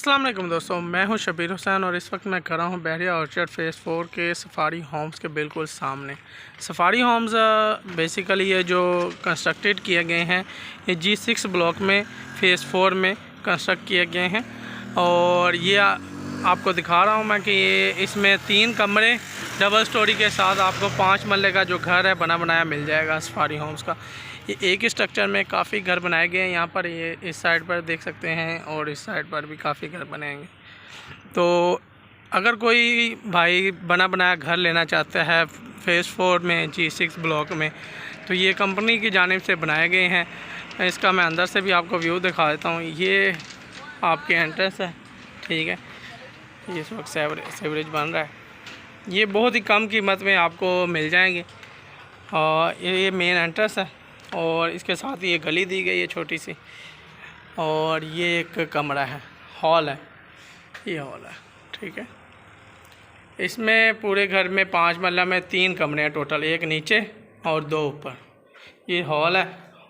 अस्सलाम वालेकुम दोस्तों, मैं हूं शबीर हुसैन और इस वक्त मैं खड़ा हूं बहरिया ऑर्चर्ड फेज़ 4 के सफारी होम्स के बिल्कुल सामने। सफारी होम्स बेसिकली ये जो कंस्ट्रक्टेड किए गए हैं ये G6 ब्लॉक में फ़ेज़ 4 में कंस्ट्रक्ट किए गए हैं। और ये आपको दिखा रहा हूं मैं कि ये इसमें 3 कमरे डबल स्टोरी के साथ आपको 5 मरले का जो घर है बना बनाया मिल जाएगा सफारी होम्स का। ये एक ही स्ट्रक्चर में काफ़ी घर बनाए गए हैं। यहाँ पर ये इस साइड पर देख सकते हैं और इस साइड पर भी काफ़ी घर बनाएंगे। तो अगर कोई भाई बना बनाया घर लेना चाहता है फ़ेज़ 4 में G6 ब्लॉक में, तो ये कंपनी की जानिब से बनाए गए हैं। इसका मैं अंदर से भी आपको व्यू दिखा देता हूँ। ये आपके एंट्रेंस है, ठीक है। ये इस वक्त सेवरेज बन रहा है। ये बहुत ही कम कीमत में आपको मिल जाएंगे। और ये मेन एंट्रेंस है और इसके साथ ही ये गली दी गई है छोटी सी। और ये एक कमरा है, हॉल है, ये हॉल है, ठीक है। इसमें पूरे घर में 5 मरला में 3 कमरे हैं टोटल, एक नीचे और 2 ऊपर। ये हॉल है,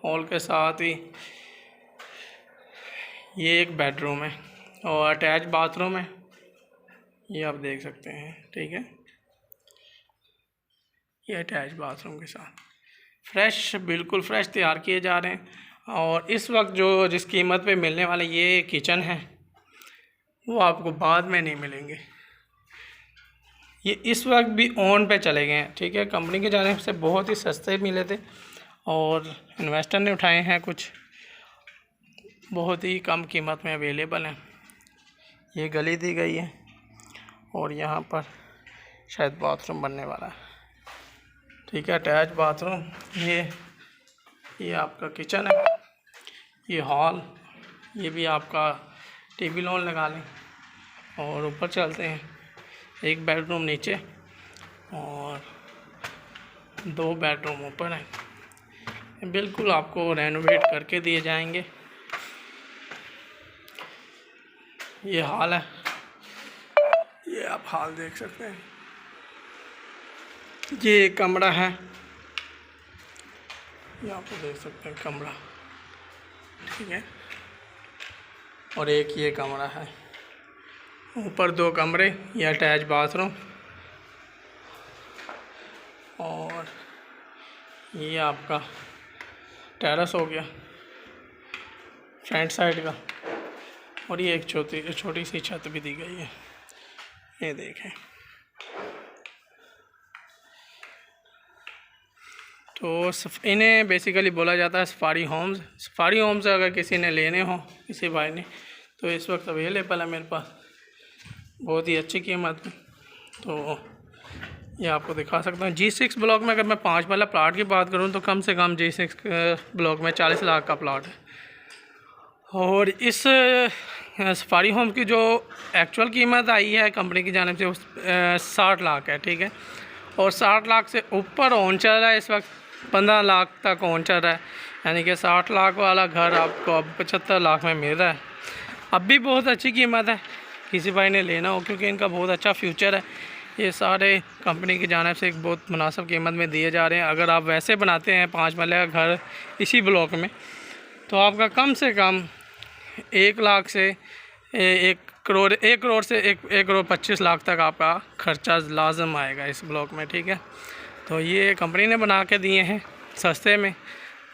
हॉल के साथ ही ये एक बेडरूम है और अटैच बाथरूम है, ये आप देख सकते हैं, ठीक है। ये अटैच बाथरूम के साथ फ्रेश, बिल्कुल फ्रेश तैयार किए जा रहे हैं। और इस वक्त जिस कीमत पे मिलने वाले ये किचन है वो आपको बाद में नहीं मिलेंगे। ये इस वक्त भी ऑन पे चले गए हैं, ठीक है। कंपनी की जानिब से बहुत ही सस्ते मिले थे और इन्वेस्टर ने उठाए हैं, कुछ बहुत ही कम कीमत में अवेलेबल हैं। ये गली दी गई है और यहाँ पर शायद बाथरूम बनने वाला है, ठीक है। अटैच बाथरूम, ये आपका किचन है, ये हॉल, ये भी आपका टीवी लॉन लगा लें। और ऊपर चलते हैं, एक बेडरूम नीचे और 2 बेडरूम ऊपर हैं। बिल्कुल आपको रेनोवेट करके दिए जाएंगे। ये हॉल है, ये आप हॉल देख सकते हैं। ये कमरा है, ये आप देख सकते हैं कमरा, ठीक है। और एक ये कमरा है, ऊपर 2 कमरे, ये अटैच बाथरूम। और ये आपका टेरेस हो गया फ्रंट साइड का। और ये एक छोटी सी छत भी दी गई है, ये देखें। तो इन्हें बेसिकली बोला जाता है सफारी होम्स। सफारी होम्स अगर किसी ने लेने हो, किसी भाई ने, तो इस वक्त अवेलेबल है मेरे पास बहुत ही अच्छी कीमत में। तो ये आपको दिखा सकता हूँ। G6 ब्लॉक में अगर मैं 5 मरला प्लाट की बात करूँ तो कम से कम G6 ब्लॉक में 40 लाख का प्लाट है। और इस सफारी होम की जो एक्चुअल कीमत आई है कंपनी की जानिब से 60 लाख है, ठीक है। और 60 लाख से ऊपर ऑन चल रहा है इस वक्त, 15 लाख तक ऑन चल रहा है। यानी कि 60 लाख वाला घर आपको अब 75 लाख में मिल रहा है। अब भी बहुत अच्छी कीमत है किसी भाई ने लेना हो, क्योंकि इनका बहुत अच्छा फ्यूचर है। ये सारे कंपनी की जानिब से एक बहुत मुनासिब कीमत में दिए जा रहे हैं। अगर आप वैसे बनाते हैं 5 मरले का घर इसी ब्लॉक में, तो आपका कम से कम 1 लाख से 1 करोड़ से 1 करोड़ 25 लाख तक आपका खर्चा लाजम आएगा इस ब्लॉक में, ठीक है। तो ये कंपनी ने बना के दिए हैं सस्ते में।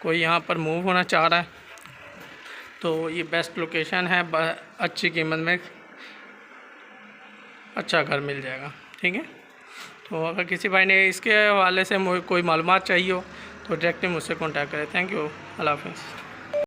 कोई यहाँ पर मूव होना चाह रहा है तो ये बेस्ट लोकेशन है, अच्छी कीमत में अच्छा घर मिल जाएगा, ठीक है। तो अगर किसी भाई ने इसके हवाले से कोई मालूमात चाहिए हो तो डायरेक्टली मुझसे कॉन्टैक्ट करें। थैंक यू, अल्लाह हाफ़िज़।